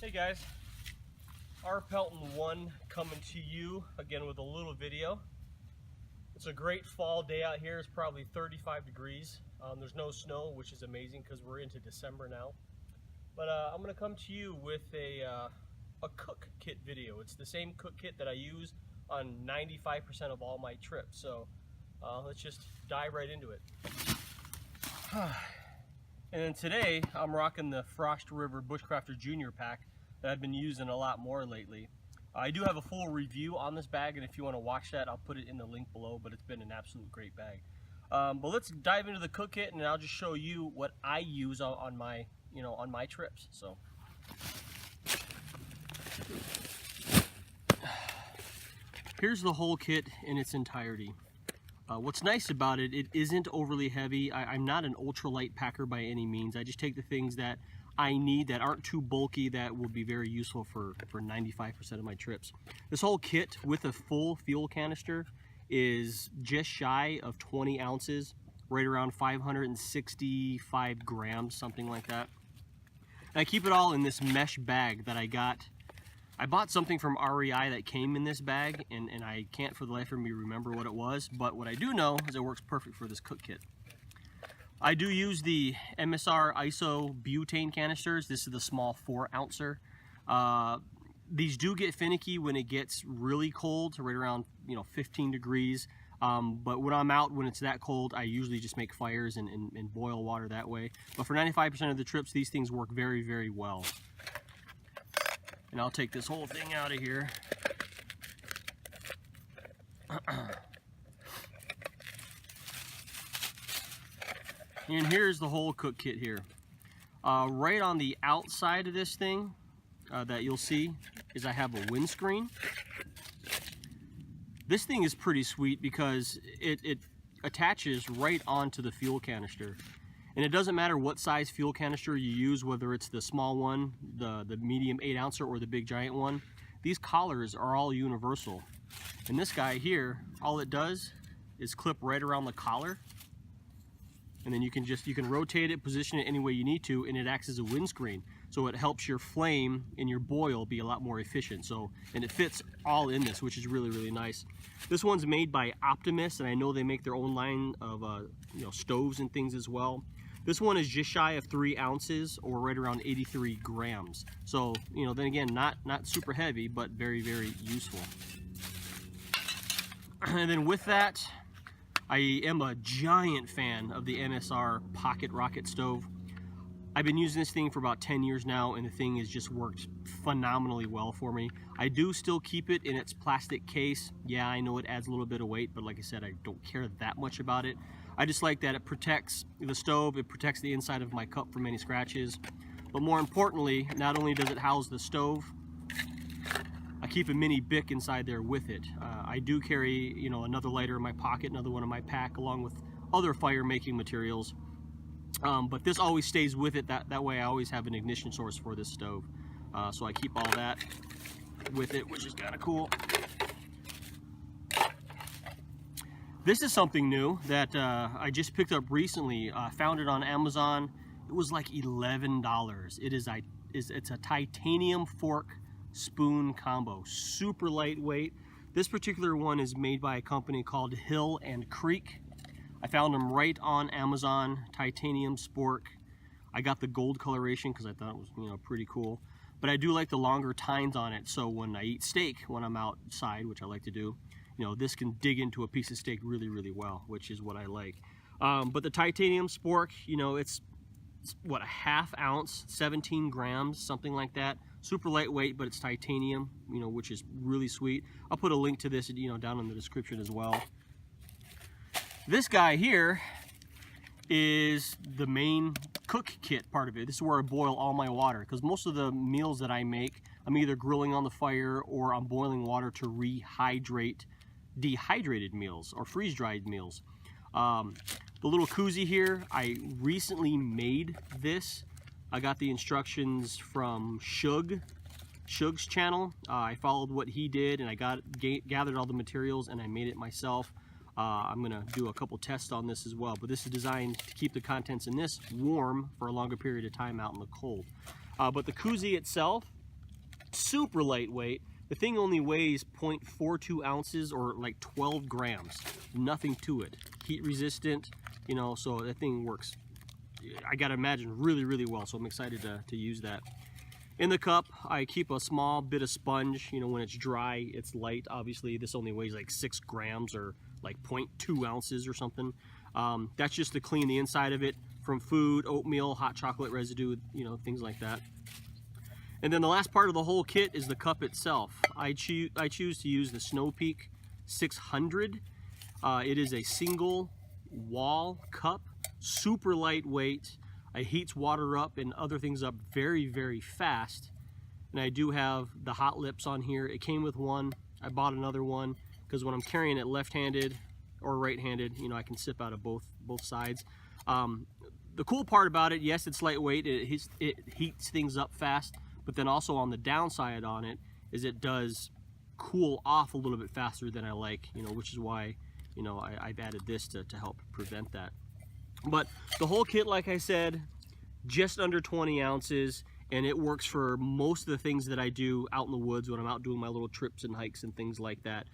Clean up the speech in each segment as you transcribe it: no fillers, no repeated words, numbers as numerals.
Hey guys, our Pelton 1 coming to you again with a little video. It's a great fall day out here. It's probably 35 degrees. There's no snow, which is amazing because we're into December now. But I'm going to come to you with a cook kit video. It's the same cook kit that I use on 95% of all my trips. So let's just dive right into it. And then today I'm rocking the Frost River Bushcrafter Junior pack that I've been using a lot more lately. I do have a full review on this bag, and if you want to watch that, I'll put it in the link below, but it's been an absolute great bag. But let's dive into the cook kit, and I'll just show you what I use on my, on my trips. So here's the whole kit in its entirety. What's nice about it, it isn't overly heavy. I'm not an ultralight packer by any means. I just take the things that I need that aren't too bulky that will be very useful for 95% of my trips. This whole kit with a full fuel canister is just shy of 20 ounces, right around 565 grams, something like that. And I keep it all in this mesh bag that I got. I bought something from REI that came in this bag, and I can't for the life of me remember what it was, but what I do know is it works perfect for this cook kit. I do use the MSR ISO butane canisters. This is the small 4-ouncer. These do get finicky when it gets really cold, right around 15 degrees. But when I'm out, when it's that cold, I usually just make fires and boil water that way. But for 95% of the trips, these things work very, very well. And I'll take this whole thing out of here. And here's the whole cook kit here. Right on the outside of this thing that you'll see is I have a windscreen. This thing is pretty sweet because it attaches right onto the fuel canister. And it doesn't matter what size fuel canister you use, whether it's the small one, the medium 8-ouncer, or the big giant one. These collars are all universal. And this guy here, all it does is clip right around the collar. And then you can rotate it, position it any way you need to, and it acts as a windscreen. So it helps your flame and your boil be a lot more efficient. And it fits all in this, which is really, really nice. This one's made by Optimus, and I know they make their own line of stoves and things as well. This one is just shy of 3 ounces, or right around 83 grams. So, then again, not super heavy, but very, very useful. And then with that, I am a giant fan of the MSR Pocket Rocket stove. I've been using this thing for about 10 years now, and the thing has just worked phenomenally well for me. I do still keep it in its plastic case. Yeah, I know it adds a little bit of weight, but like I said, I don't care that much about it. I just like that it protects the stove, it protects the inside of my cup from any scratches. But more importantly, not only does it house the stove, I keep a mini Bic inside there with it. I do carry, another lighter in my pocket, another one in my pack, along with other fire-making materials. But this always stays with it. That way I always have an ignition source for this stove. So I keep all that with it, which is kind of cool. This is something new that I just picked up recently. Found it on Amazon. It was like $11. It's a titanium fork spoon combo, super lightweight. This particular one is made by a company called Hill and Creek. I found them right on Amazon, titanium Spork. I got the gold coloration because I thought it was pretty cool. But I do like the longer tines on it, so when I eat steak when I'm outside, which I like to do, this can dig into a piece of steak really, really well, which is what I like. But the titanium Spork, it's what, a ½ ounce, 17 grams, something like that. Super lightweight, but it's titanium, which is really sweet. I'll put a link to this, down in the description as well. This guy here is the main cook kit part of it. This is where I boil all my water, because most of the meals that I make, I'm either grilling on the fire or I'm boiling water to rehydrate dehydrated meals or freeze-dried meals. The little koozie here, I recently made this. I got the instructions from Shug's channel. I followed what he did, and I gathered all the materials, and I made it myself. I'm gonna do a couple tests on this as well, but this is designed to keep the contents in this warm for a longer period of time out in the cold. But the Koozie itself super lightweight. The thing only weighs 0.42 ounces or like 12 grams. Nothing to it. Heat resistant, you know, so that thing works, I gotta imagine, really, really well. So I'm excited to use that. In the cup, I keep a small bit of sponge. You know, when it's dry, it's light. Obviously, this only weighs like 6 grams or like 0.2 ounces or something. That's just to clean the inside of it from food, oatmeal, hot chocolate residue, you know, things like that. And then the last part of the whole kit is the cup itself. I choose to use the Snow Peak 600. It is a single wall cup, super lightweight. It heats water up and other things up very, very fast. And I do have the hot lips on here. It came with one. I bought another one because when I'm carrying it left-handed or right-handed, you know, I can sip out of both sides. The cool part about it, yes, it's lightweight. It heats things up fast, but then also on the downside on it is it does cool off a little bit faster than I like, you know, which is why, you know, I've added this to help prevent that. But the whole kit, like I said, just under 20 ounces, and it works for most of the things that I do out in the woods when I'm out doing my little trips and hikes and things like that.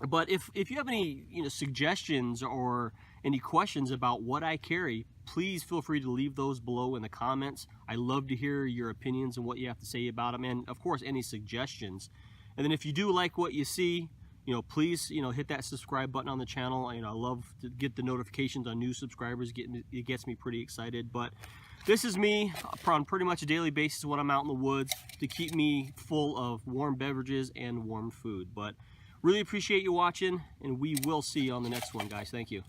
But if you have any, you know, suggestions or any questions about what I carry, please feel free to leave those below in the comments. I love to hear your opinions and what you have to say about them, and of course any suggestions. And then if you do like what you see, you know, please, you know, hit that subscribe button on the channel. You know, I love to get the notifications on new subscribers. It gets me pretty excited. But this is me on pretty much a daily basis when I'm out in the woods to keep me full of warm beverages and warm food. But really appreciate you watching, and we will see you on the next one, guys. Thank you.